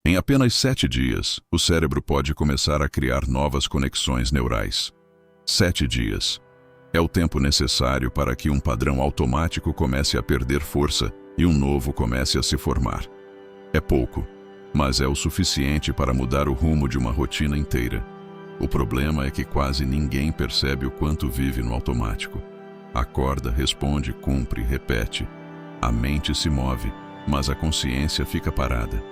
Em apenas 7 dias, o cérebro pode começar a criar novas conexões neurais. 7 dias. É o tempo necessário para que um padrão automático comece a perder força e um novo comece a se formar. É pouco, mas é o suficiente para mudar o rumo de uma rotina inteira. O problema é que quase ninguém percebe o quanto vive no automático. Acorda, responde, cumpre, repete. A mente se move, mas a consciência fica parada.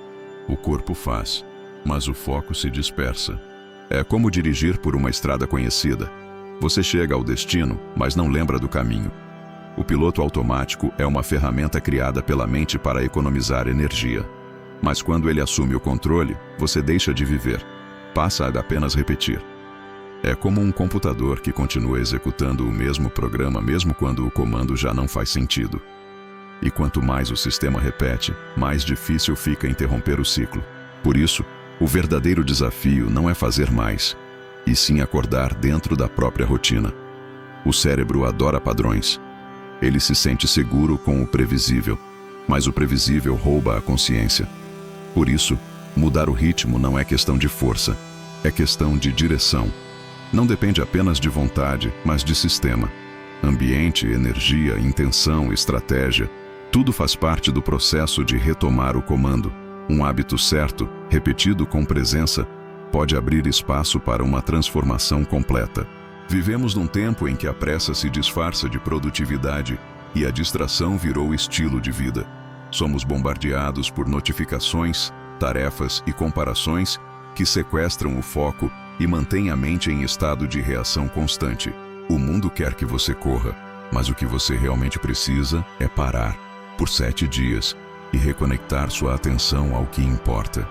O corpo faz, mas o foco se dispersa. É como dirigir por uma estrada conhecida. Você chega ao destino, mas não lembra do caminho. O piloto automático é uma ferramenta criada pela mente para economizar energia. Mas quando ele assume o controle, você deixa de viver. Passa a apenas repetir. É como um computador que continua executando o mesmo programa mesmo quando o comando já não faz sentido. E quanto mais o sistema repete, mais difícil fica interromper o ciclo. Por isso, o verdadeiro desafio não é fazer mais, e sim acordar dentro da própria rotina. O cérebro adora padrões. Ele se sente seguro com o previsível, mas o previsível rouba a consciência. Por isso, mudar o ritmo não é questão de força, é questão de direção. Não depende apenas de vontade, mas de sistema. Ambiente, energia, intenção, estratégia, tudo faz parte do processo de retomar o comando. Um hábito certo, repetido com presença, pode abrir espaço para uma transformação completa. Vivemos num tempo em que a pressa se disfarça de produtividade e a distração virou estilo de vida. Somos bombardeados por notificações, tarefas e comparações que sequestram o foco e mantêm a mente em estado de reação constante. O mundo quer que você corra, mas o que você realmente precisa é parar por 7 dias e reconectar sua atenção ao que importa.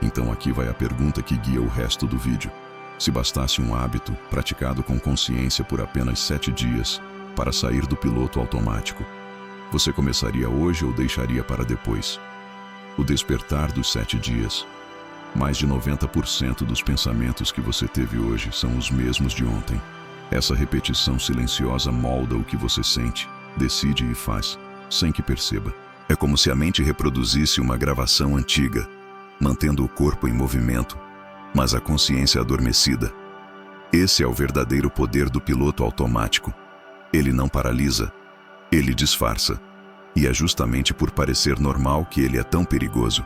Então aqui vai a pergunta que guia o resto do vídeo. Se bastasse um hábito praticado com consciência por apenas 7 dias para sair do piloto automático, você começaria hoje ou deixaria para depois? O despertar dos 7 dias. Mais de 90% dos pensamentos que você teve hoje são os mesmos de ontem. Essa repetição silenciosa molda o que você sente, decide e faz, sem que perceba. É como se a mente reproduzisse uma gravação antiga, mantendo o corpo em movimento, mas a consciência adormecida. Esse é o verdadeiro poder do piloto automático. Ele não paralisa, ele disfarça. E é justamente por parecer normal que ele é tão perigoso.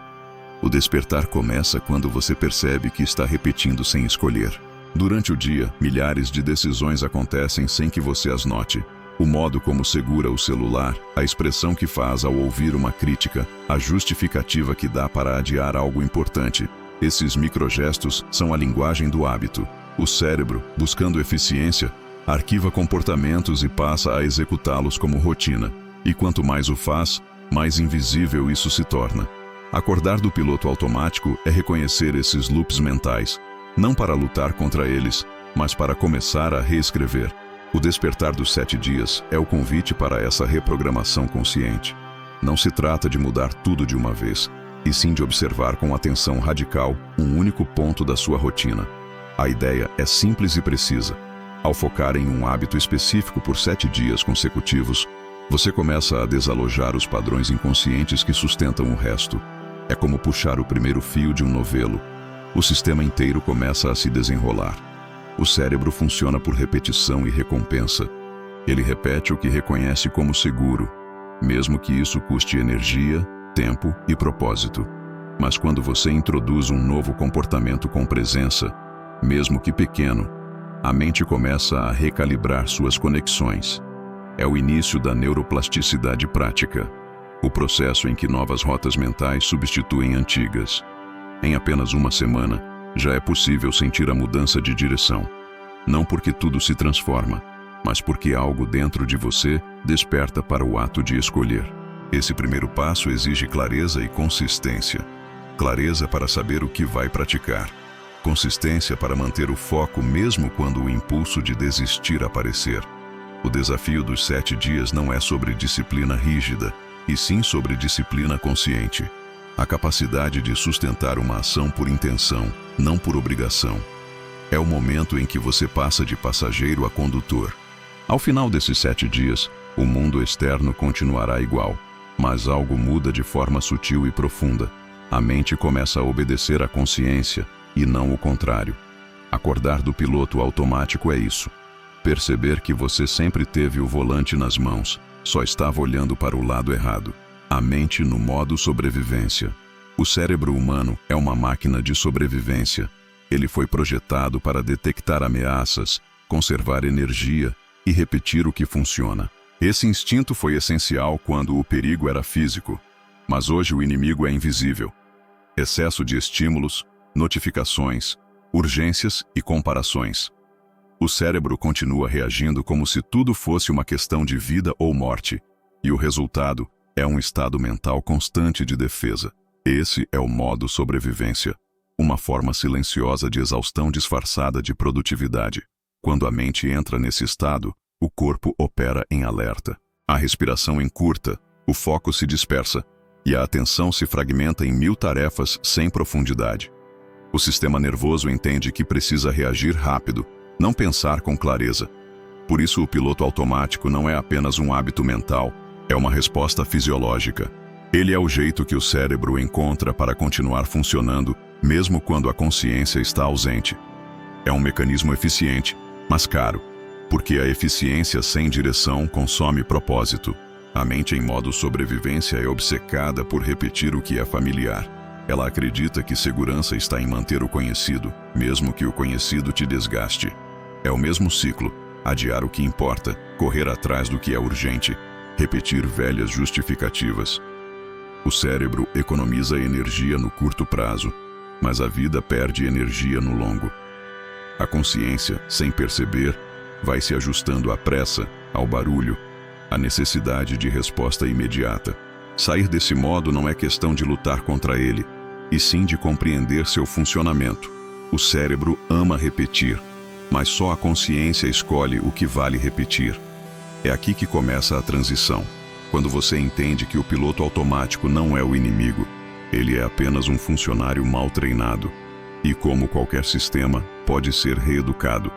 O despertar começa quando você percebe que está repetindo sem escolher. Durante o dia, milhares de decisões acontecem sem que você as note. O modo como segura o celular, a expressão que faz ao ouvir uma crítica, a justificativa que dá para adiar algo importante. Esses microgestos são a linguagem do hábito. O cérebro, buscando eficiência, arquiva comportamentos e passa a executá-los como rotina. E quanto mais o faz, mais invisível isso se torna. Acordar do piloto automático é reconhecer esses loops mentais, não para lutar contra eles, mas para começar a reescrever. O despertar dos 7 dias é o convite para essa reprogramação consciente. Não se trata de mudar tudo de uma vez, e sim de observar com atenção radical um único ponto da sua rotina. A ideia é simples e precisa. Ao focar em um hábito específico por 7 dias consecutivos, você começa a desalojar os padrões inconscientes que sustentam o resto. É como puxar o primeiro fio de um novelo. O sistema inteiro começa a se desenrolar. O cérebro funciona por repetição e recompensa. Ele repete o que reconhece como seguro, mesmo que isso custe energia, tempo e propósito. Mas quando você introduz um novo comportamento com presença, mesmo que pequeno, a mente começa a recalibrar suas conexões. É o início da neuroplasticidade prática, o processo em que novas rotas mentais substituem antigas. Em apenas uma semana, já é possível sentir a mudança de direção. Não porque tudo se transforma, mas porque algo dentro de você desperta para o ato de escolher. Esse primeiro passo exige clareza e consistência. Clareza para saber o que vai praticar. Consistência para manter o foco mesmo quando o impulso de desistir aparecer. O desafio dos 7 dias não é sobre disciplina rígida, e sim sobre disciplina consciente. A capacidade de sustentar uma ação por intenção, não por obrigação. É o momento em que você passa de passageiro a condutor. Ao final desses 7 dias, o mundo externo continuará igual, mas algo muda de forma sutil e profunda. A mente começa a obedecer à consciência e não o contrário. Acordar do piloto automático é isso. Perceber que você sempre teve o volante nas mãos, só estava olhando para o lado errado. A mente no modo sobrevivência. O cérebro humano é uma máquina de sobrevivência. Ele foi projetado para detectar ameaças, conservar energia e repetir o que funciona. Esse instinto foi essencial quando o perigo era físico, mas hoje o inimigo é invisível. Excesso de estímulos, notificações, urgências e comparações. O cérebro continua reagindo como se tudo fosse uma questão de vida ou morte, e o resultado é um estado mental constante de defesa. Esse é o modo sobrevivência, uma forma silenciosa de exaustão disfarçada de produtividade. Quando a mente entra nesse estado, o corpo opera em alerta. A respiração encurta, o foco se dispersa e a atenção se fragmenta em 1000 tarefas sem profundidade. O sistema nervoso entende que precisa reagir rápido, não pensar com clareza. Por isso o piloto automático não é apenas um hábito mental, é uma resposta fisiológica. Ele é o jeito que o cérebro encontra para continuar funcionando, mesmo quando a consciência está ausente. É um mecanismo eficiente, mas caro, porque a eficiência sem direção consome propósito. A mente em modo sobrevivência é obcecada por repetir o que é familiar. Ela acredita que segurança está em manter o conhecido, mesmo que o conhecido te desgaste. É o mesmo ciclo: adiar o que importa, correr atrás do que é urgente, repetir velhas justificativas. O cérebro economiza energia no curto prazo, mas a vida perde energia no longo. A consciência, sem perceber, vai se ajustando à pressa, ao barulho, à necessidade de resposta imediata. Sair desse modo não é questão de lutar contra ele, e sim de compreender seu funcionamento. O cérebro ama repetir, mas só a consciência escolhe o que vale repetir. É aqui que começa a transição, quando você entende que o piloto automático não é o inimigo, ele é apenas um funcionário mal treinado, e como qualquer sistema, pode ser reeducado.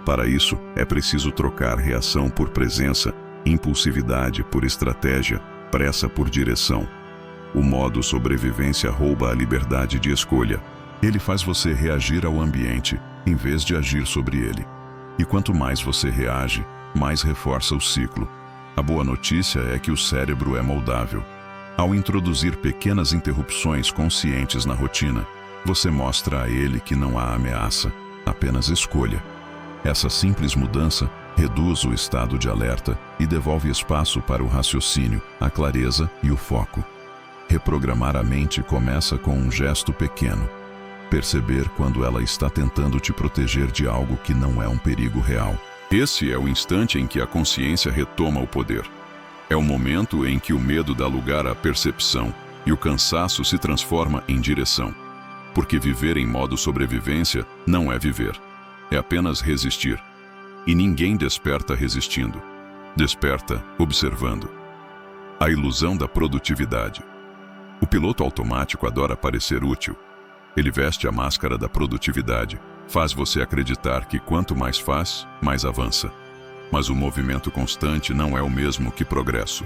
Para isso, é preciso trocar reação por presença, impulsividade por estratégia, pressa por direção. O modo sobrevivência rouba a liberdade de escolha. Ele faz você reagir ao ambiente, em vez de agir sobre ele. E quanto mais você reage, mais reforça o ciclo. A boa notícia é que o cérebro é moldável. Ao introduzir pequenas interrupções conscientes na rotina, você mostra a ele que não há ameaça, apenas escolha. Essa simples mudança reduz o estado de alerta e devolve espaço para o raciocínio, a clareza e o foco. Reprogramar a mente começa com um gesto pequeno. Perceber quando ela está tentando te proteger de algo que não é um perigo real. Esse é o instante em que a consciência retoma o poder. É o momento em que o medo dá lugar à percepção e o cansaço se transforma em direção. Porque viver em modo sobrevivência não é viver, é apenas resistir. E ninguém desperta resistindo, desperta observando. A ilusão da produtividade. O piloto automático adora parecer útil. Ele veste a máscara da produtividade, faz você acreditar que quanto mais faz, mais avança. Mas o movimento constante não é o mesmo que progresso.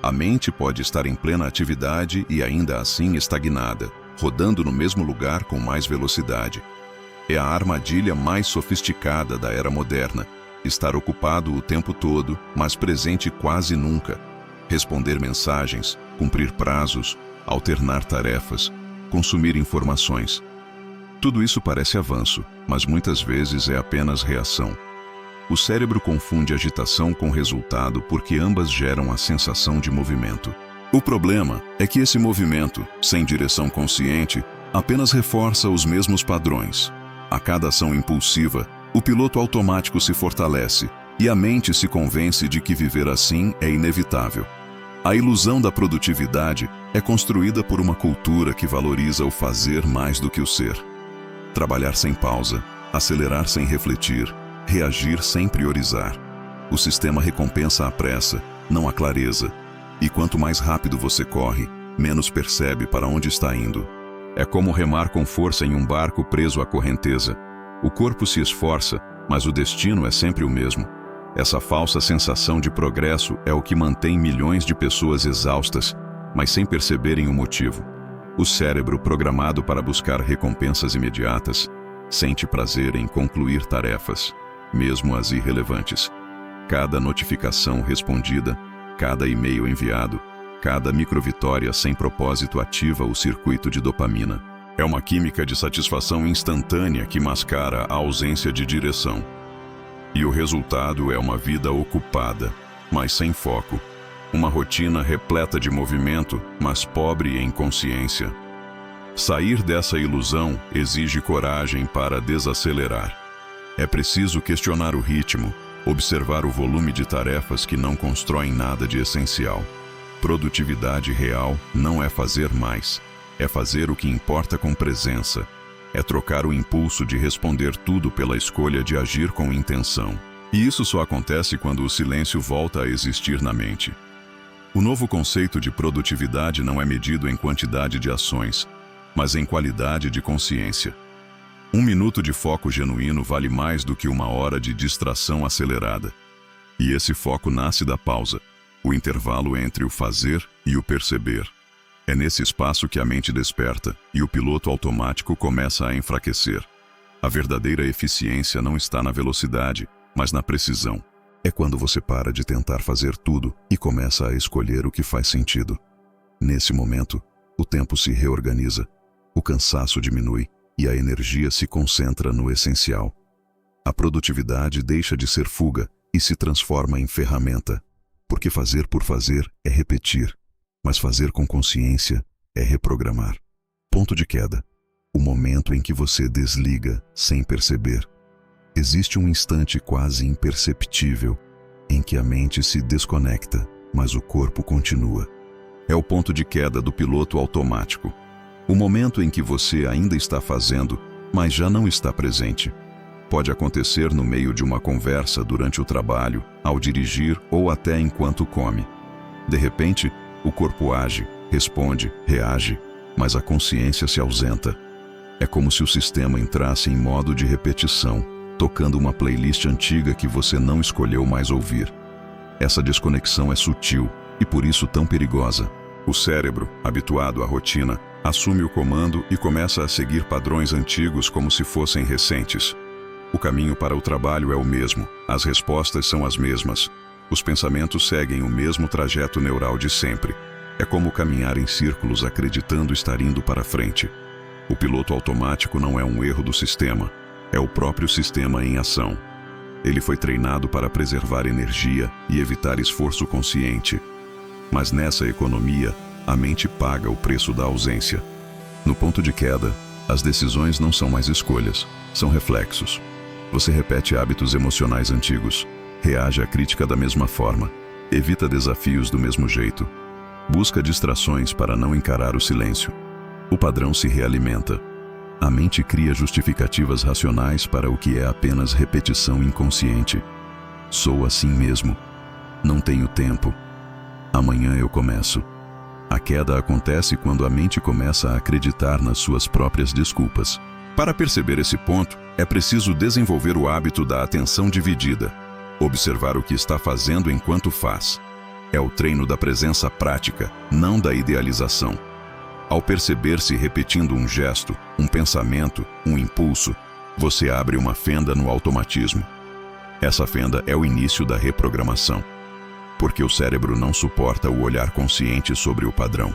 A mente pode estar em plena atividade e ainda assim estagnada, rodando no mesmo lugar com mais velocidade. É a armadilha mais sofisticada da era moderna, estar ocupado o tempo todo, mas presente quase nunca. Responder mensagens, cumprir prazos, alternar tarefas, consumir informações. Tudo isso parece avanço, mas muitas vezes é apenas reação. O cérebro confunde agitação com resultado porque ambas geram a sensação de movimento. O problema é que esse movimento, sem direção consciente, apenas reforça os mesmos padrões. A cada ação impulsiva, o piloto automático se fortalece e a mente se convence de que viver assim é inevitável. A ilusão da produtividade é construída por uma cultura que valoriza o fazer mais do que o ser. Trabalhar sem pausa, acelerar sem refletir, reagir sem priorizar. O sistema recompensa a pressa, não a clareza. E quanto mais rápido você corre, menos percebe para onde está indo. É como remar com força em um barco preso à correnteza. O corpo se esforça, mas o destino é sempre o mesmo. Essa falsa sensação de progresso é o que mantém milhões de pessoas exaustas, mas sem perceberem o motivo. O cérebro, programado para buscar recompensas imediatas, sente prazer em concluir tarefas, mesmo as irrelevantes. Cada notificação respondida, cada e-mail enviado, cada microvitória sem propósito ativa o circuito de dopamina. É uma química de satisfação instantânea que mascara a ausência de direção. E o resultado é uma vida ocupada, mas sem foco. Uma rotina repleta de movimento, mas pobre em consciência. Sair dessa ilusão exige coragem para desacelerar. É preciso questionar o ritmo, observar o volume de tarefas que não constroem nada de essencial. Produtividade real não é fazer mais, é fazer o que importa com presença. É trocar o impulso de responder tudo pela escolha de agir com intenção. E isso só acontece quando o silêncio volta a existir na mente. O novo conceito de produtividade não é medido em quantidade de ações, mas em qualidade de consciência. 1 minuto de foco genuíno vale mais do que 1 hora de distração acelerada. E esse foco nasce da pausa, o intervalo entre o fazer e o perceber. É nesse espaço que a mente desperta e o piloto automático começa a enfraquecer. A verdadeira eficiência não está na velocidade, mas na precisão. É quando você para de tentar fazer tudo e começa a escolher o que faz sentido. Nesse momento, o tempo se reorganiza, o cansaço diminui e a energia se concentra no essencial. A produtividade deixa de ser fuga e se transforma em ferramenta, porque fazer por fazer é repetir, mas fazer com consciência é reprogramar. Ponto de queda. O momento em que você desliga sem perceber. Existe um instante quase imperceptível em que a mente se desconecta, mas o corpo continua. É o ponto de queda do piloto automático. O momento em que você ainda está fazendo, mas já não está presente. Pode acontecer no meio de uma conversa durante o trabalho, ao dirigir ou até enquanto come. De repente, o corpo age, responde, reage, mas a consciência se ausenta. É como se o sistema entrasse em modo de repetição, tocando uma playlist antiga que você não escolheu mais ouvir. Essa desconexão é sutil e por isso tão perigosa. O cérebro, habituado à rotina, assume o comando e começa a seguir padrões antigos como se fossem recentes. O caminho para o trabalho é o mesmo, as respostas são as mesmas. Os pensamentos seguem o mesmo trajeto neural de sempre. É como caminhar em círculos acreditando estar indo para frente. O piloto automático não é um erro do sistema, é o próprio sistema em ação. Ele foi treinado para preservar energia e evitar esforço consciente. Mas nessa economia, a mente paga o preço da ausência. No ponto de queda, as decisões não são mais escolhas, são reflexos. Você repete hábitos emocionais antigos, reage à crítica da mesma forma, evita desafios do mesmo jeito, busca distrações para não encarar o silêncio. O padrão se realimenta. A mente cria justificativas racionais para o que é apenas repetição inconsciente. Sou assim mesmo. Não tenho tempo. Amanhã eu começo. A queda acontece quando a mente começa a acreditar nas suas próprias desculpas. Para perceber esse ponto, é preciso desenvolver o hábito da atenção dividida. Observar o que está fazendo enquanto faz. É o treino da presença prática, não da idealização. Ao perceber-se repetindo um gesto, um pensamento, um impulso, você abre uma fenda no automatismo. Essa fenda é o início da reprogramação, porque o cérebro não suporta o olhar consciente sobre o padrão.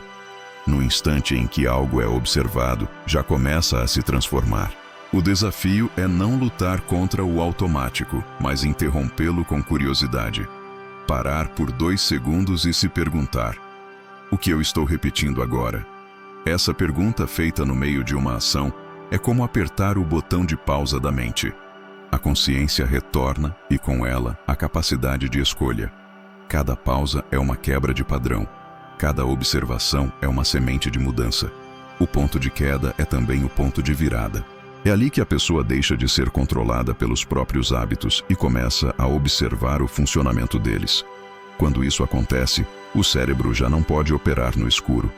No instante em que algo é observado, já começa a se transformar. O desafio é não lutar contra o automático, mas interrompê-lo com curiosidade. Parar por 2 segundos e se perguntar: o que eu estou repetindo agora? Essa pergunta feita no meio de uma ação é como apertar o botão de pausa da mente. A consciência retorna e com ela a capacidade de escolha. Cada pausa é uma quebra de padrão. Cada observação é uma semente de mudança. O ponto de queda é também o ponto de virada. É ali que a pessoa deixa de ser controlada pelos próprios hábitos e começa a observar o funcionamento deles. Quando isso acontece, o cérebro já não pode operar no escuro.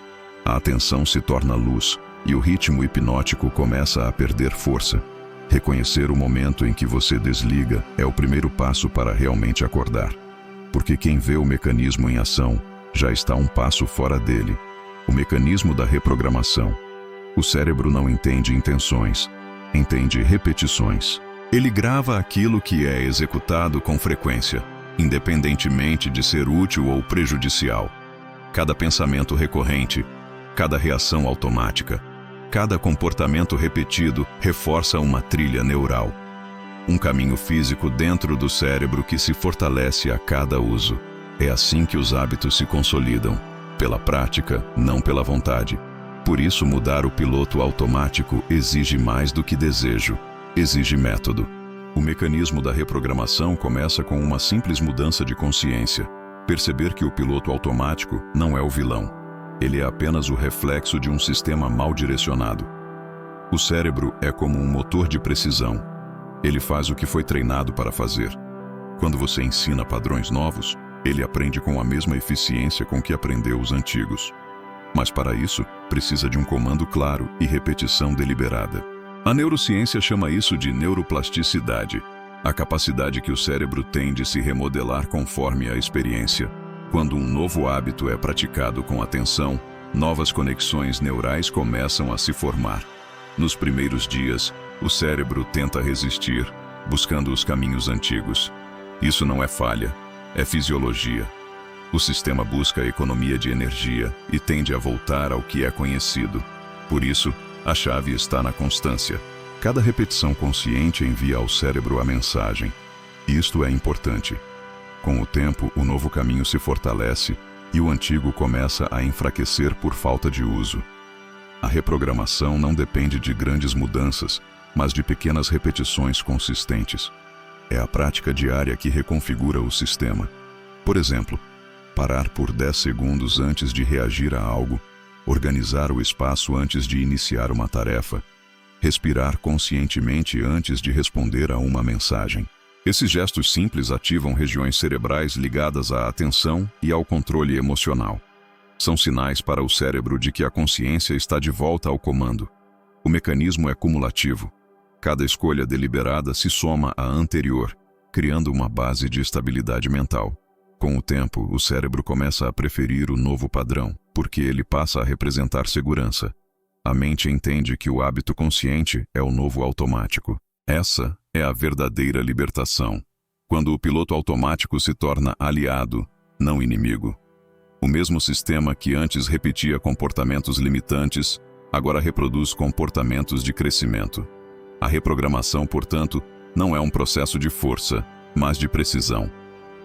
A atenção se torna luz e o ritmo hipnótico começa a perder força. Reconhecer o momento em que você desliga é o primeiro passo para realmente acordar. Porque quem vê o mecanismo em ação já está um passo fora dele. O mecanismo da reprogramação. O cérebro não entende intenções, entende repetições. Ele grava aquilo que é executado com frequência, independentemente de ser útil ou prejudicial. Cada pensamento recorrente, cada reação automática, cada comportamento repetido reforça uma trilha neural. Um caminho físico dentro do cérebro que se fortalece a cada uso. É assim que os hábitos se consolidam, pela prática, não pela vontade. Por isso, mudar o piloto automático exige mais do que desejo, exige método. O mecanismo da reprogramação começa com uma simples mudança de consciência. Perceber que o piloto automático não é o vilão. Ele é apenas o reflexo de um sistema mal direcionado. O cérebro é como um motor de precisão. Ele faz o que foi treinado para fazer. Quando você ensina padrões novos, ele aprende com a mesma eficiência com que aprendeu os antigos. Mas para isso, precisa de um comando claro e repetição deliberada. A neurociência chama isso de neuroplasticidade, a capacidade que o cérebro tem de se remodelar conforme a experiência. Quando um novo hábito é praticado com atenção, novas conexões neurais começam a se formar. Nos primeiros dias, o cérebro tenta resistir, buscando os caminhos antigos. Isso não é falha, é fisiologia. O sistema busca a economia de energia e tende a voltar ao que é conhecido. Por isso, a chave está na constância. Cada repetição consciente envia ao cérebro a mensagem. Isto é importante. Com o tempo, o novo caminho se fortalece e o antigo começa a enfraquecer por falta de uso. A reprogramação não depende de grandes mudanças, mas de pequenas repetições consistentes. É a prática diária que reconfigura o sistema. Por exemplo, parar por 10 segundos antes de reagir a algo, organizar o espaço antes de iniciar uma tarefa, respirar conscientemente antes de responder a uma mensagem. Esses gestos simples ativam regiões cerebrais ligadas à atenção e ao controle emocional. São sinais para o cérebro de que a consciência está de volta ao comando. O mecanismo é cumulativo. Cada escolha deliberada se soma à anterior, criando uma base de estabilidade mental. Com o tempo, o cérebro começa a preferir o novo padrão, porque ele passa a representar segurança. A mente entende que o hábito consciente é o novo automático. Essa é a verdadeira libertação, quando o piloto automático se torna aliado, não inimigo. O mesmo sistema que antes repetia comportamentos limitantes, agora reproduz comportamentos de crescimento. A reprogramação, portanto, não é um processo de força, mas de precisão.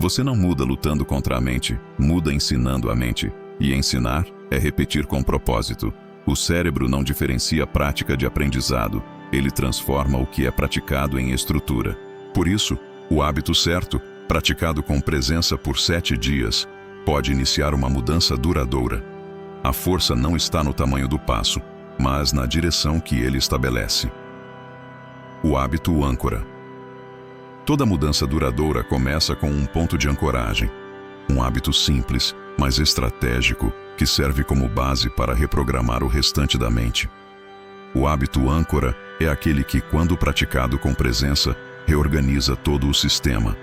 Você não muda lutando contra a mente, muda ensinando a mente. E ensinar é repetir com propósito. O cérebro não diferencia prática de aprendizado, ele transforma o que é praticado em estrutura. Por isso, o hábito certo, praticado com presença por 7 dias, pode iniciar uma mudança duradoura. A força não está no tamanho do passo, mas na direção que ele estabelece. O hábito âncora. Toda mudança duradoura começa com um ponto de ancoragem. Um hábito simples, mas estratégico, que serve como base para reprogramar o restante da mente. O hábito âncora é aquele que, quando praticado com presença, reorganiza todo o sistema.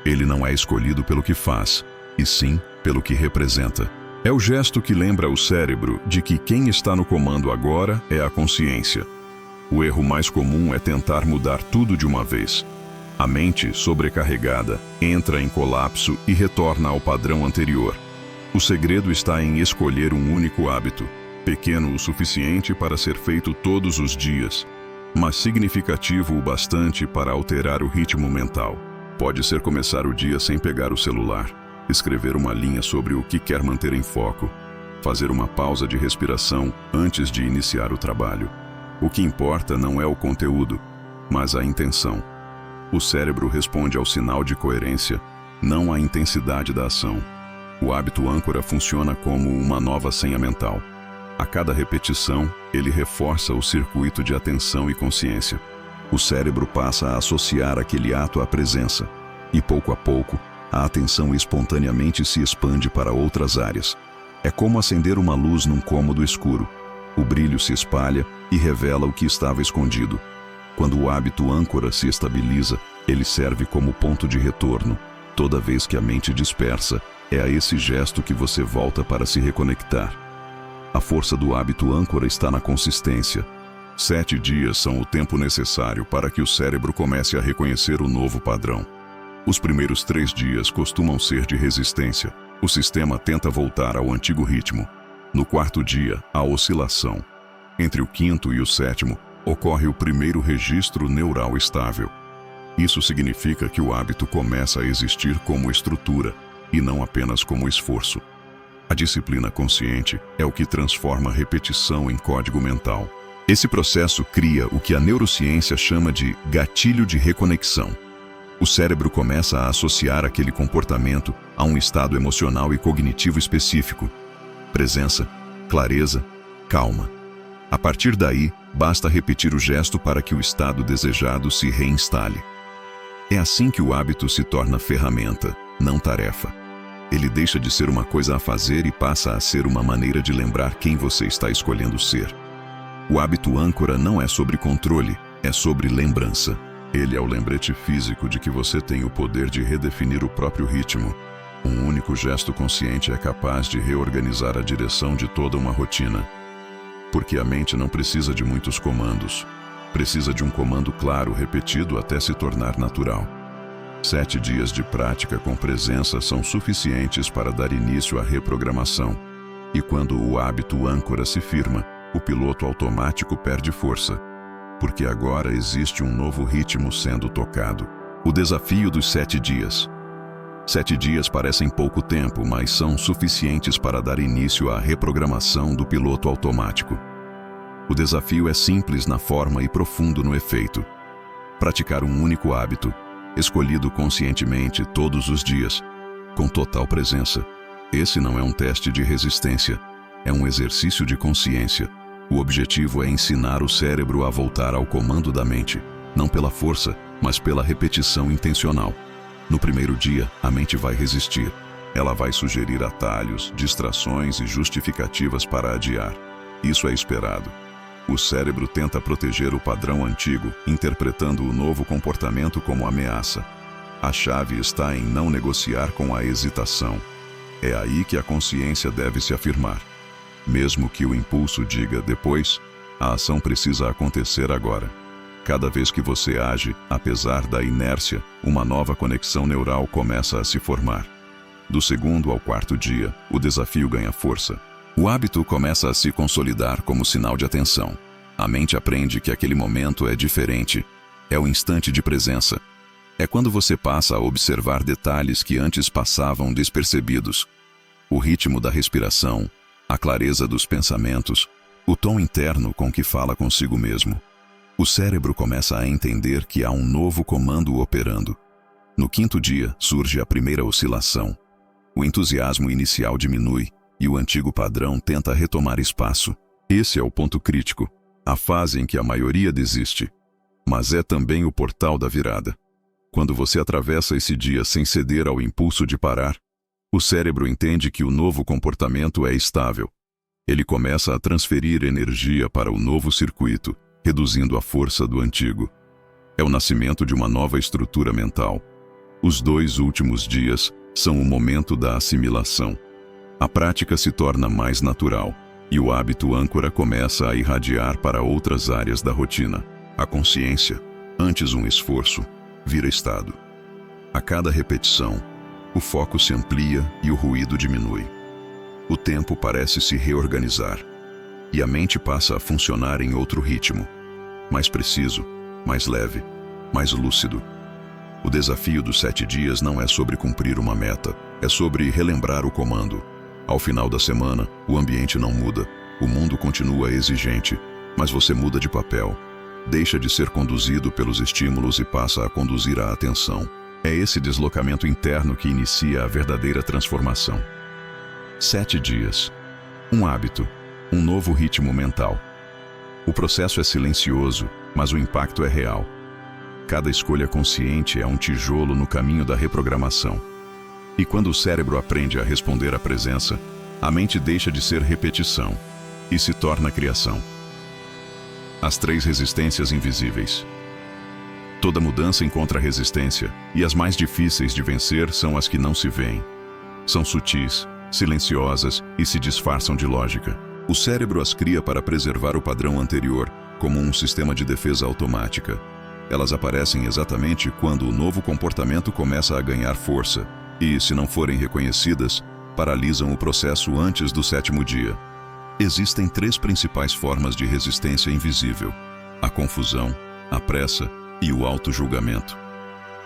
Ele não é escolhido pelo que faz, e sim pelo que representa. É o gesto que lembra o cérebro de que quem está no comando agora é a consciência. O erro mais comum é tentar mudar tudo de uma vez. A mente, sobrecarregada, entra em colapso e retorna ao padrão anterior. O segredo está em escolher um único hábito, pequeno o suficiente para ser feito todos os dias, mas significativo o bastante para alterar o ritmo mental. Pode ser começar o dia sem pegar o celular, escrever uma linha sobre o que quer manter em foco, fazer uma pausa de respiração antes de iniciar o trabalho. O que importa não é o conteúdo, mas a intenção. O cérebro responde ao sinal de coerência, não à intensidade da ação. O hábito âncora funciona como uma nova senha mental. A cada repetição, ele reforça o circuito de atenção e consciência. O cérebro passa a associar aquele ato à presença, e pouco a pouco, a atenção espontaneamente se expande para outras áreas. É como acender uma luz num cômodo escuro. O brilho se espalha e revela o que estava escondido. Quando o hábito âncora se estabiliza, ele serve como ponto de retorno. Toda vez que a mente dispersa, é a esse gesto que você volta para se reconectar. A força do hábito âncora está na consistência. 7 dias são o tempo necessário para que o cérebro comece a reconhecer o novo padrão. Os primeiros 3 dias costumam ser de resistência. O sistema tenta voltar ao antigo ritmo. No 4º dia, há oscilação. Entre o 5º e o 7º, ocorre o primeiro registro neural estável. Isso significa que o hábito começa a existir como estrutura e não apenas como esforço. A disciplina consciente é o que transforma a repetição em código mental. Esse processo cria o que a neurociência chama de gatilho de reconexão. O cérebro começa a associar aquele comportamento a um estado emocional e cognitivo específico: presença, clareza, calma. A partir daí, basta repetir o gesto para que o estado desejado se reinstale. É assim que o hábito se torna ferramenta, não tarefa. Ele deixa de ser uma coisa a fazer e passa a ser uma maneira de lembrar quem você está escolhendo ser. O hábito âncora não é sobre controle, é sobre lembrança. Ele é o lembrete físico de que você tem o poder de redefinir o próprio ritmo. Um único gesto consciente é capaz de reorganizar a direção de toda uma rotina. Porque a mente não precisa de muitos comandos. Precisa de um comando claro repetido até se tornar natural. 7 dias de prática com presença são suficientes para dar início à reprogramação. E quando o hábito âncora se firma, o piloto automático perde força. Porque agora existe um novo ritmo sendo tocado. O desafio dos 7 dias. 7 dias parecem pouco tempo, mas são suficientes para dar início à reprogramação do piloto automático. O desafio é simples na forma e profundo no efeito. Praticar um único hábito, escolhido conscientemente todos os dias, com total presença. Esse não é um teste de resistência, é um exercício de consciência. O objetivo é ensinar o cérebro a voltar ao comando da mente, não pela força, mas pela repetição intencional. No primeiro dia, a mente vai resistir. Ela vai sugerir atalhos, distrações e justificativas para adiar. Isso é esperado. O cérebro tenta proteger o padrão antigo, interpretando o novo comportamento como ameaça. A chave está em não negociar com a hesitação. É aí que a consciência deve se afirmar. Mesmo que o impulso diga depois, a ação precisa acontecer agora. Cada vez que você age, apesar da inércia, uma nova conexão neural começa a se formar. Do 2º ao 4º dia, o desafio ganha força. O hábito começa a se consolidar como sinal de atenção. A mente aprende que aquele momento é diferente. É o instante de presença. É quando você passa a observar detalhes que antes passavam despercebidos. O ritmo da respiração, a clareza dos pensamentos, o tom interno com que fala consigo mesmo. O cérebro começa a entender que há um novo comando operando. No 5º dia, surge a primeira oscilação. O entusiasmo inicial diminui e o antigo padrão tenta retomar espaço. Esse é o ponto crítico, a fase em que a maioria desiste. Mas é também o portal da virada. Quando você atravessa esse dia sem ceder ao impulso de parar, o cérebro entende que o novo comportamento é estável. Ele começa a transferir energia para o novo circuito, reduzindo a força do antigo. É o nascimento de uma nova estrutura mental. Os 2 últimos dias são o momento da assimilação. A prática se torna mais natural e o hábito âncora começa a irradiar para outras áreas da rotina. A consciência, antes um esforço, vira estado. A cada repetição, o foco se amplia e o ruído diminui. O tempo parece se reorganizar e a mente passa a funcionar em outro ritmo, mais preciso, mais leve, mais lúcido. O desafio dos 7 dias não é sobre cumprir uma meta, é sobre relembrar o comando. Ao final da semana, o ambiente não muda, o mundo continua exigente, mas você muda de papel. Deixa de ser conduzido pelos estímulos e passa a conduzir a atenção. É esse deslocamento interno que inicia a verdadeira transformação. 7 dias. Um hábito, um novo ritmo mental. O processo é silencioso, mas o impacto é real. Cada escolha consciente é um tijolo no caminho da reprogramação. E quando o cérebro aprende a responder à presença, a mente deixa de ser repetição e se torna criação. As 3 resistências invisíveis. Toda mudança encontra resistência, e as mais difíceis de vencer são as que não se veem. São sutis, silenciosas e se disfarçam de lógica. O cérebro as cria para preservar o padrão anterior, como um sistema de defesa automática. Elas aparecem exatamente quando o novo comportamento começa a ganhar força e, se não forem reconhecidas, paralisam o processo antes do 7º dia. Existem 3 principais formas de resistência invisível: a confusão, a pressa e o auto-julgamento.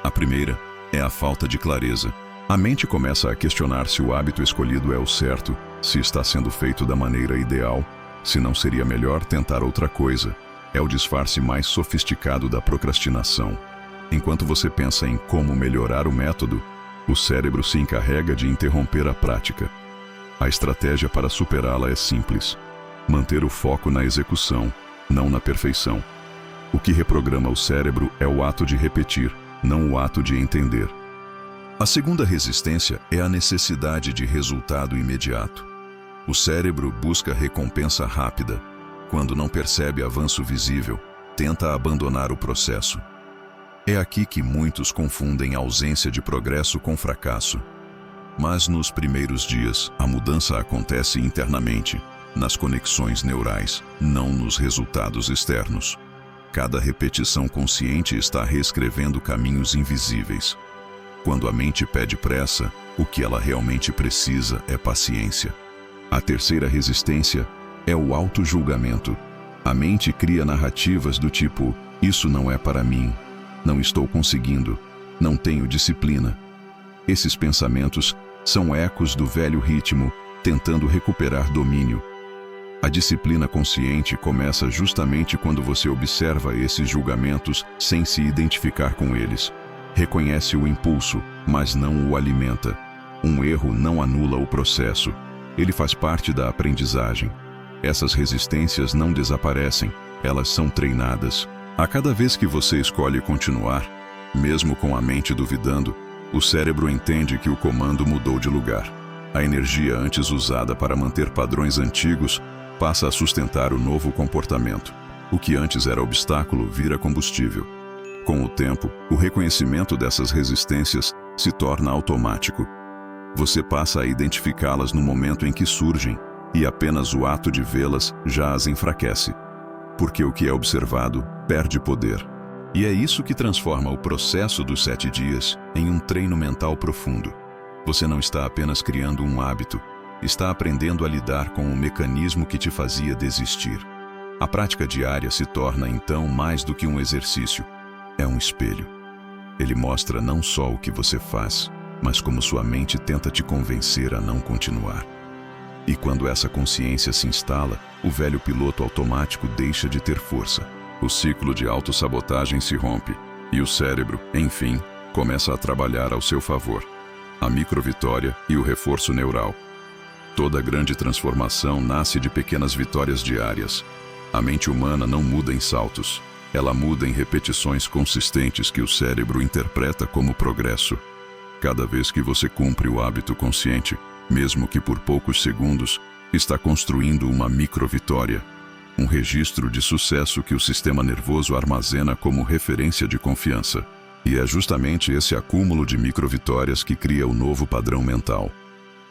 A primeira é a falta de clareza. A mente começa a questionar se o hábito escolhido é o certo, se está sendo feito da maneira ideal, se não seria melhor tentar outra coisa. É o disfarce mais sofisticado da procrastinação. Enquanto você pensa em como melhorar o método, o cérebro se encarrega de interromper a prática. A estratégia para superá-la é simples: manter o foco na execução, não na perfeição. O que reprograma o cérebro é o ato de repetir, não o ato de entender. A segunda resistência é a necessidade de resultado imediato. O cérebro busca recompensa rápida. Quando não percebe avanço visível, tenta abandonar o processo. É aqui que muitos confundem ausência de progresso com fracasso. Mas nos primeiros dias, a mudança acontece internamente, nas conexões neurais, não nos resultados externos. Cada repetição consciente está reescrevendo caminhos invisíveis. Quando a mente pede pressa, o que ela realmente precisa é paciência. A terceira resistência é o auto-julgamento. A mente cria narrativas do tipo: isso não é para mim, não estou conseguindo, não tenho disciplina. Esses pensamentos são ecos do velho ritmo, tentando recuperar domínio. A disciplina consciente começa justamente quando você observa esses julgamentos sem se identificar com eles. Reconhece o impulso, mas não o alimenta. Um erro não anula o processo. Ele faz parte da aprendizagem. Essas resistências não desaparecem, elas são treinadas. A cada vez que você escolhe continuar, mesmo com a mente duvidando, o cérebro entende que o comando mudou de lugar. A energia antes usada para manter padrões antigos passa a sustentar o novo comportamento. O que antes era obstáculo vira combustível. Com o tempo, o reconhecimento dessas resistências se torna automático. Você passa a identificá-las no momento em que surgem, e apenas o ato de vê-las já as enfraquece. Porque o que é observado perde poder. E é isso que transforma o processo dos 7 dias em um treino mental profundo. Você não está apenas criando um hábito, está aprendendo a lidar com o mecanismo que te fazia desistir. A prática diária se torna, então, mais do que um exercício. É um espelho. Ele mostra não só o que você faz, mas como sua mente tenta te convencer a não continuar. E quando essa consciência se instala, o velho piloto automático deixa de ter força. O ciclo de autossabotagem se rompe, e o cérebro, enfim, começa a trabalhar ao seu favor. A microvitória e o reforço neural. Toda grande transformação nasce de pequenas vitórias diárias. A mente humana não muda em saltos. Ela muda em repetições consistentes que o cérebro interpreta como progresso. Cada vez que você cumpre o hábito consciente, mesmo que por poucos segundos, está construindo uma microvitória, um registro de sucesso que o sistema nervoso armazena como referência de confiança. E é justamente esse acúmulo de microvitórias que cria o novo padrão mental.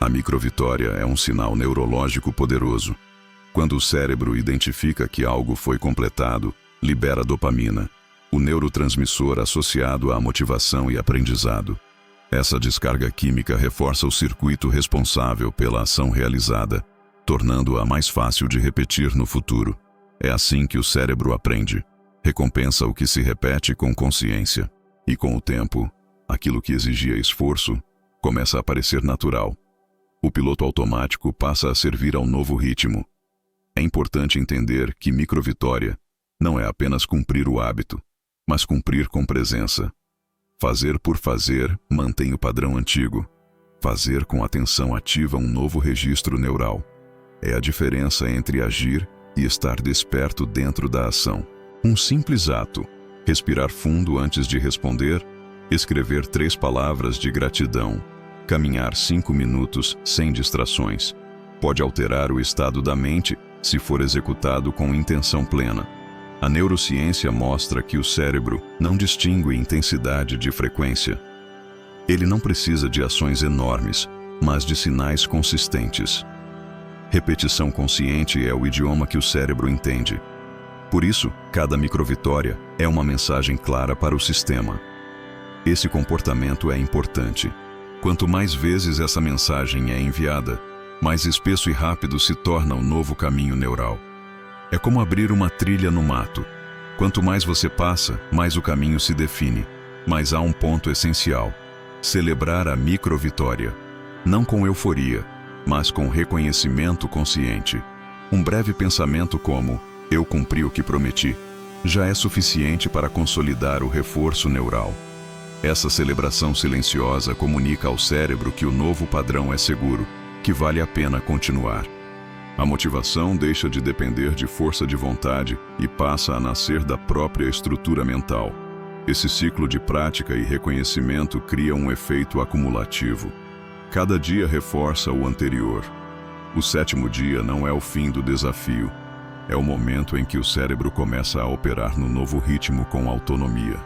A microvitória é um sinal neurológico poderoso. Quando o cérebro identifica que algo foi completado, libera dopamina, o neurotransmissor associado à motivação e aprendizado. Essa descarga química reforça o circuito responsável pela ação realizada, tornando-a mais fácil de repetir no futuro. É assim que o cérebro aprende. Recompensa o que se repete com consciência. E com o tempo, aquilo que exigia esforço começa a parecer natural. O piloto automático passa a servir ao novo ritmo. É importante entender que microvitória não é apenas cumprir o hábito, mas cumprir com presença. Fazer por fazer mantém o padrão antigo. Fazer com atenção ativa um novo registro neural. É a diferença entre agir e estar desperto dentro da ação. Um simples ato: respirar fundo antes de responder, escrever 3 palavras de gratidão, caminhar 5 minutos sem distrações. Pode alterar o estado da mente se for executado com intenção plena. A neurociência mostra que o cérebro não distingue intensidade de frequência. Ele não precisa de ações enormes, mas de sinais consistentes. Repetição consciente é o idioma que o cérebro entende. Por isso, cada microvitória é uma mensagem clara para o sistema. Esse comportamento é importante. Quanto mais vezes essa mensagem é enviada, mais espesso e rápido se torna o novo caminho neural. É como abrir uma trilha no mato. Quanto mais você passa, mais o caminho se define. Mas há um ponto essencial: celebrar a microvitória. Não com euforia, mas com reconhecimento consciente. Um breve pensamento como: eu cumpri o que prometi, já é suficiente para consolidar o reforço neural. Essa celebração silenciosa comunica ao cérebro que o novo padrão é seguro, que vale a pena continuar. A motivação deixa de depender de força de vontade e passa a nascer da própria estrutura mental. Esse ciclo de prática e reconhecimento cria um efeito acumulativo. Cada dia reforça o anterior. O 7º dia não é o fim do desafio. É o momento em que o cérebro começa a operar no novo ritmo com autonomia.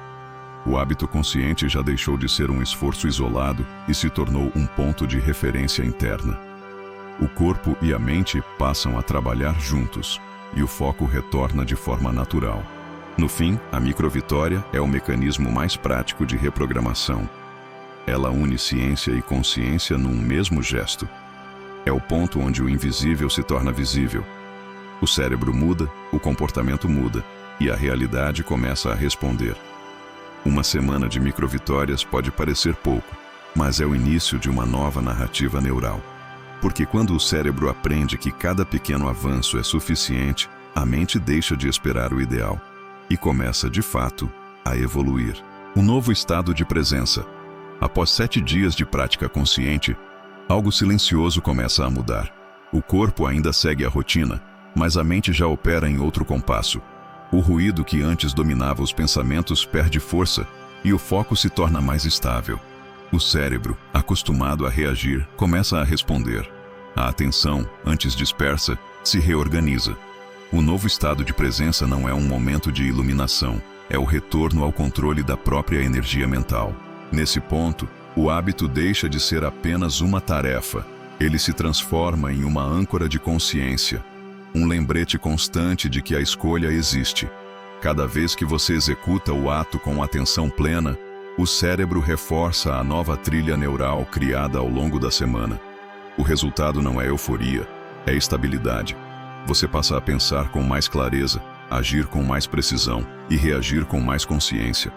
O hábito consciente já deixou de ser um esforço isolado e se tornou um ponto de referência interna. O corpo e a mente passam a trabalhar juntos, e o foco retorna de forma natural. No fim, a microvitória é o mecanismo mais prático de reprogramação. Ela une ciência e consciência num mesmo gesto. É o ponto onde o invisível se torna visível. O cérebro muda, o comportamento muda, e a realidade começa a responder. Uma semana de microvitórias pode parecer pouco, mas é o início de uma nova narrativa neural. Porque quando o cérebro aprende que cada pequeno avanço é suficiente, a mente deixa de esperar o ideal e começa, de fato, a evoluir. Um novo estado de presença. Após 7 dias de prática consciente, algo silencioso começa a mudar. O corpo ainda segue a rotina, mas a mente já opera em outro compasso. O ruído que antes dominava os pensamentos perde força e o foco se torna mais estável. O cérebro, acostumado a reagir, começa a responder. A atenção, antes dispersa, se reorganiza. O novo estado de presença não é um momento de iluminação, é o retorno ao controle da própria energia mental. Nesse ponto, o hábito deixa de ser apenas uma tarefa. Ele se transforma em uma âncora de consciência, um lembrete constante de que a escolha existe. Cada vez que você executa o ato com atenção plena, o cérebro reforça a nova trilha neural criada ao longo da semana. O resultado não é euforia, é estabilidade. Você passa a pensar com mais clareza, agir com mais precisão e reagir com mais consciência.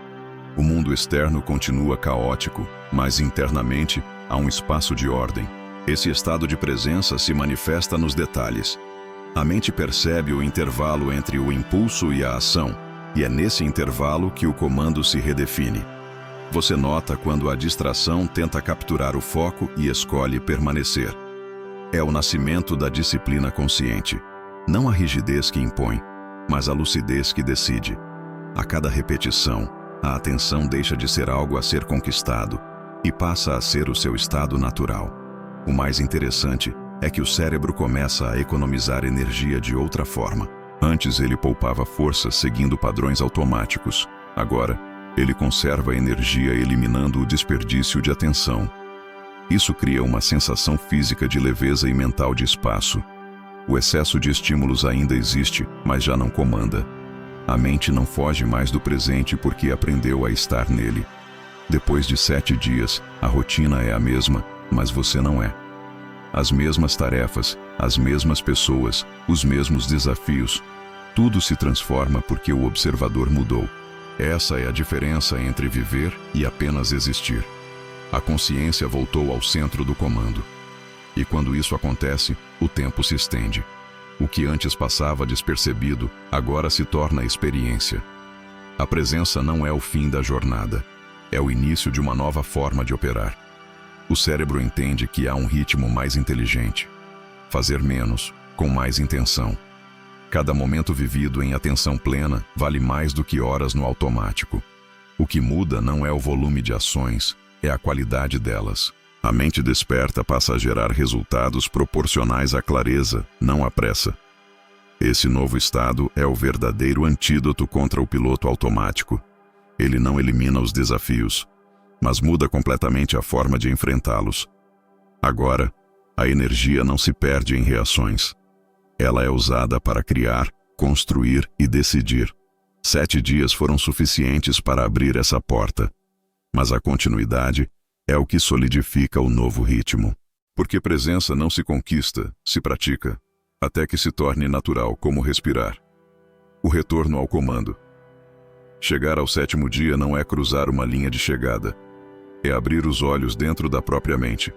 O mundo externo continua caótico, mas internamente há um espaço de ordem. Esse estado de presença se manifesta nos detalhes. A mente percebe o intervalo entre o impulso e a ação, e é nesse intervalo que o comando se redefine. Você nota quando a distração tenta capturar o foco e escolhe permanecer. É o nascimento da disciplina consciente. Não a rigidez que impõe, mas a lucidez que decide. A cada repetição, a atenção deixa de ser algo a ser conquistado e passa a ser o seu estado natural. O mais interessante é que o cérebro começa a economizar energia de outra forma. Antes ele poupava força seguindo padrões automáticos. Agora, ele conserva energia eliminando o desperdício de atenção. Isso cria uma sensação física de leveza e mental de espaço. O excesso de estímulos ainda existe, mas já não comanda. A mente não foge mais do presente porque aprendeu a estar nele. Depois de 7 dias, a rotina é a mesma, mas você não é. As mesmas tarefas, as mesmas pessoas, os mesmos desafios. Tudo se transforma porque o observador mudou. Essa é a diferença entre viver e apenas existir. A consciência voltou ao centro do comando. E quando isso acontece, o tempo se estende. O que antes passava despercebido, agora se torna experiência. A presença não é o fim da jornada. É o início de uma nova forma de operar. O cérebro entende que há um ritmo mais inteligente. Fazer menos, com mais intenção. Cada momento vivido em atenção plena vale mais do que horas no automático. O que muda não é o volume de ações, é a qualidade delas. A mente desperta passa a gerar resultados proporcionais à clareza, não à pressa. Esse novo estado é o verdadeiro antídoto contra o piloto automático. Ele não elimina os desafios, mas muda completamente a forma de enfrentá-los. Agora, A energia não se perde em reações. Ela é usada para criar, construir e decidir. 7 dias foram suficientes para abrir essa porta. Mas a continuidade é o que solidifica o novo ritmo. Porque presença não se conquista, se pratica, até que se torne natural como respirar. O retorno ao comando. Chegar ao 7º dia não é cruzar uma linha de chegada. É abrir os olhos dentro da própria mente.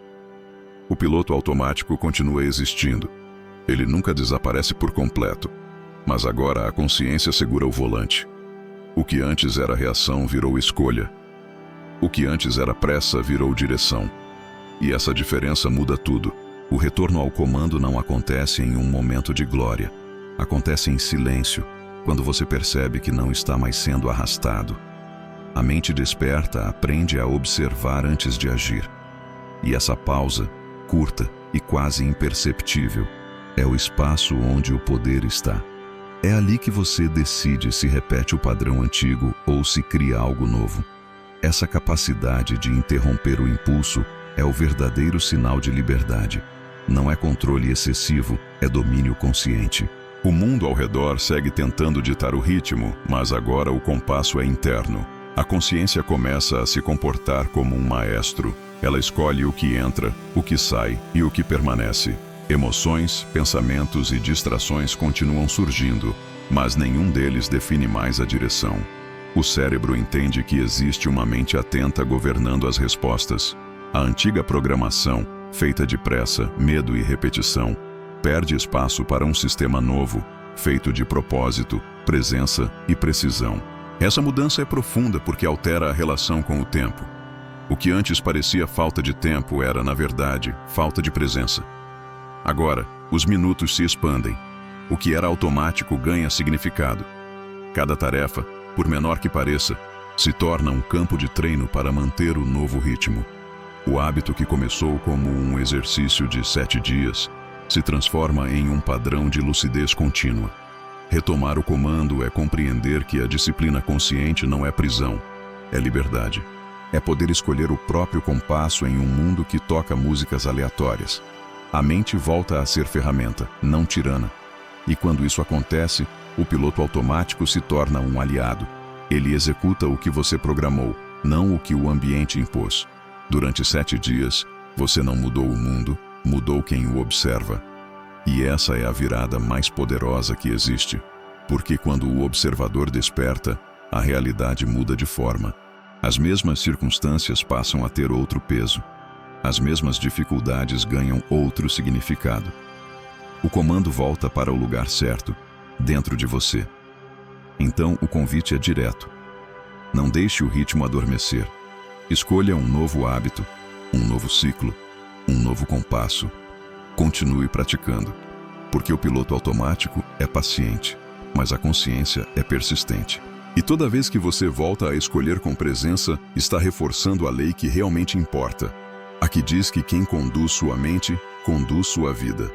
O piloto automático continua existindo. Ele nunca desaparece por completo. Mas agora a consciência segura o volante. O que antes era reação virou escolha. O que antes era pressa virou direção. E essa diferença muda tudo. O retorno ao comando não acontece em um momento de glória. Acontece em silêncio, quando você percebe que não está mais sendo arrastado. A mente desperta aprende a observar antes de agir. E essa pausa, curta e quase imperceptível, é o espaço onde o poder está. É ali que você decide se repete o padrão antigo ou se cria algo novo. Essa capacidade de interromper o impulso é o verdadeiro sinal de liberdade. Não é controle excessivo, é domínio consciente. O mundo ao redor segue tentando ditar o ritmo, mas agora o compasso é interno. A consciência começa a se comportar como um maestro. Ela escolhe o que entra, o que sai e o que permanece. Emoções, pensamentos e distrações continuam surgindo, mas nenhum deles define mais a direção. O cérebro entende que existe uma mente atenta governando as respostas. A antiga programação, feita de pressa, medo e repetição, perde espaço para um sistema novo, feito de propósito, presença e precisão. Essa mudança é profunda porque altera a relação com o tempo. O que antes parecia falta de tempo era, na verdade, falta de presença. Agora, os minutos se expandem. O que era automático ganha significado. Cada tarefa, por menor que pareça, se torna um campo de treino para manter o novo ritmo. O hábito que começou como um exercício de 7 dias se transforma em um padrão de lucidez contínua. Retomar o comando é compreender que a disciplina consciente não é prisão, é liberdade. É poder escolher o próprio compasso em um mundo que toca músicas aleatórias. A mente volta a ser ferramenta, não tirana. E quando isso acontece, o piloto automático se torna um aliado. Ele executa o que você programou, não o que o ambiente impôs. Durante 7 dias, você não mudou o mundo, mudou quem o observa. E essa é a virada mais poderosa que existe. Porque quando o observador desperta, a realidade muda de forma. As mesmas circunstâncias passam a ter outro peso. As mesmas dificuldades ganham outro significado. O comando volta para o lugar certo, dentro de você. Então o convite é direto. Não deixe o ritmo adormecer. Escolha um novo hábito, um novo ciclo, um novo compasso. Continue praticando, porque o piloto automático é paciente, mas a consciência é persistente. E toda vez que você volta a escolher com presença, está reforçando a lei que realmente importa. A que diz que quem conduz sua mente, conduz sua vida.